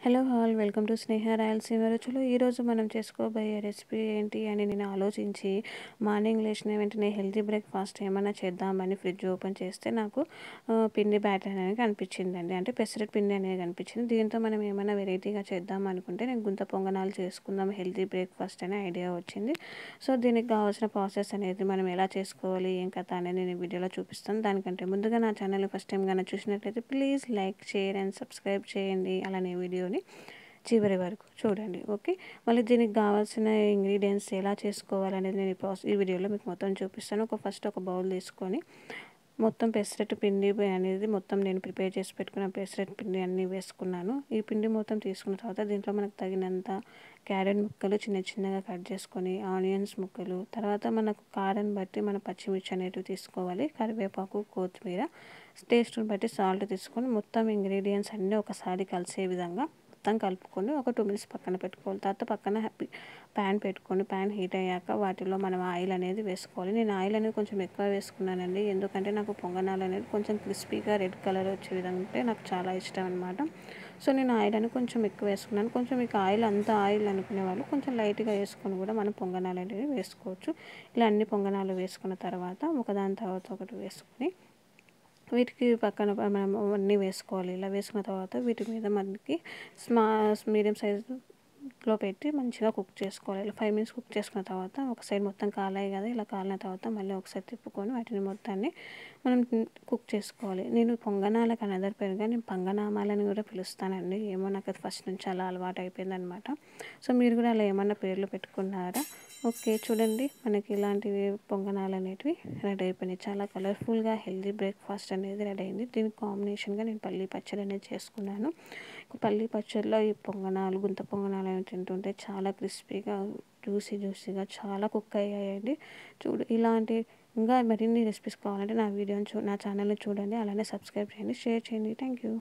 Hello all welcome to స్నేహ రాయలసీమ రుచులు. ఈరోజు మనం చేసుకోబోయే రెసిపీ ఏంటి అని నేను ఆలోచించి మార్నింగ్ లేచిన వెంటనే హెల్తీ బ్రేక్ఫాస్ట్ ఏమైనా చేద్దామని ఫ్రిడ్జ్ ఓపెన్ చేస్తే నాకు పిండి బ్యాటర్ అనేది కనిపించిందండి. అంటే పెసరట్ పిండి అనేది కనిపించింది. దీంతో మనం ఏమైనా వెరైటీగా చేద్దాం అనుకుంటే నేను గుంత పొంగనాలు చేసుకుందాం హెల్తీ బ్రేక్ఫాస్ట్ అనే ఐడియా వచ్చింది. సో దీనికి కావాల్సిన ప్రాసెస్ అనేది మనం ఎలా చేసుకోవాలి ఏం కథ అనేది నేను వీడియోలో చూపిస్తాను. దానికంటే ముందుగా నా ఛానల్ ఫస్ట్ టైం కానీ చూసినట్లయితే please like share and subscribe చేయండి. అలానే వీడియోని చివరి వరకు చూడండి. ఓకే, మళ్ళీ దీనికి కావాల్సిన ఇంగ్రీడియంట్స్ ఎలా చేసుకోవాలనేది నేను ఈ వీడియోలో మీకు మొత్తం చూపిస్తాను. ఫస్ట్ ఒక బౌల్ తీసుకొని మొత్తం పెసరట్టు పిండి అనేది మొత్తం నేను ప్రిపేర్ చేసి పెట్టుకున్న పెసరట్టు పిండి అన్నీ వేసుకున్నాను. ఈ పిండి మొత్తం తీసుకున్న తర్వాత దీంట్లో మనకు తగినంత క్యారెట్ ముక్కలు చిన్న చిన్నగా కట్ చేసుకొని, ఆనియన్స్ ముక్కలు, తర్వాత మనకు కారం బట్టి మన పచ్చిమిర్చి అనేటివి తీసుకోవాలి, కరివేపాకు, కొత్తిమీర, టేస్ట్ని బట్టి సాల్ట్ తీసుకొని మొత్తం ఇంగ్రీడియంట్స్ అన్నీ ఒకసారి కలిసే విధంగా మొత్తం కలుపుకొని ఒక 2 మినిట్స్ పక్కన పెట్టుకోవాలి. తర్వాత పక్కన ప్యాన్ పెట్టుకొని ప్యాన్ హీట్ అయ్యాక వాటిలో మనం ఆయిల్ అనేది వేసుకోవాలి. నేను ఆయిల్ అనేది కొంచెం ఎక్కువ వేసుకున్నానండి, ఎందుకంటే నాకు పొంగనాలు అనేది కొంచెం క్రిస్పీగా రెడ్ కలర్ వచ్చే విధంగా ఉంటే నాకు చాలా ఇష్టం అనమాట. సో నేను ఆయిల్ అని కొంచెం ఎక్కువ వేసుకున్నాను. కొంచెం మీకు ఆయిల్ అంత ఆయిల్ అనుకునే వాళ్ళు కొంచెం లైట్గా వేసుకొని కూడా మనం పొంగనాలు అనేవి వేసుకోవచ్చు. ఇలా అన్ని పొంగనాలు వేసుకున్న తర్వాత ఒకదాని తర్వాత ఒకటి వేసుకొని వీటికి పక్కన మనం అన్నీ వేసుకోవాలి. ఇలా వేసుకున్న తర్వాత వీటి మీద మనకి మీడియం సైజులో పెట్టి మంచిగా కుక్ చేసుకోవాలి. ఇలా 5 మినిట్స్ కుక్ చేసుకున్న తర్వాత ఒక సైడ్ మొత్తం కాలాయి కదా, ఇలా కాలిన తర్వాత మళ్ళీ ఒకసారి తిప్పుకొని వాటిని మొత్తాన్ని మనం కుక్ చేసుకోవాలి. నేను పొంగనాలకు అనదర్ పేరుగా నేను పంగనామాలని కూడా పిలుస్తానండి. ఏమో నాకు అది ఫస్ట్ నుంచి అలా అలవాటు అయిపోయింది అనమాట. సో మీరు కూడా అలా ఏమన్నా పేర్లు పెట్టుకున్నారా? ఓకే, చూడండి మనకి ఇలాంటివి పొంగనాలు అనేటివి రెడీ అయిపోయినాయి. చాలా కలర్ఫుల్గా హెల్తీ బ్రేక్ఫాస్ట్ అనేది రెడీ అయింది. దీనికి కాంబినేషన్గా నేను పల్లీ పచ్చడి అనేది చేసుకున్నాను. పల్లీ పచ్చడిలో ఈ పొంగనాలు, గుంత పొంగనాలు అనేవి తింటుంటే చాలా క్రిస్పీగా, జ్యూసీగా చాలా కుక్ అయ్యాయండి. ఇలాంటి ఇంకా మరిన్ని రెసిపీస్ కావాలంటే నా ఛానల్ని చూడండి. అలానే సబ్స్క్రైబ్ చేయండి, షేర్ చేయండి. Thank you.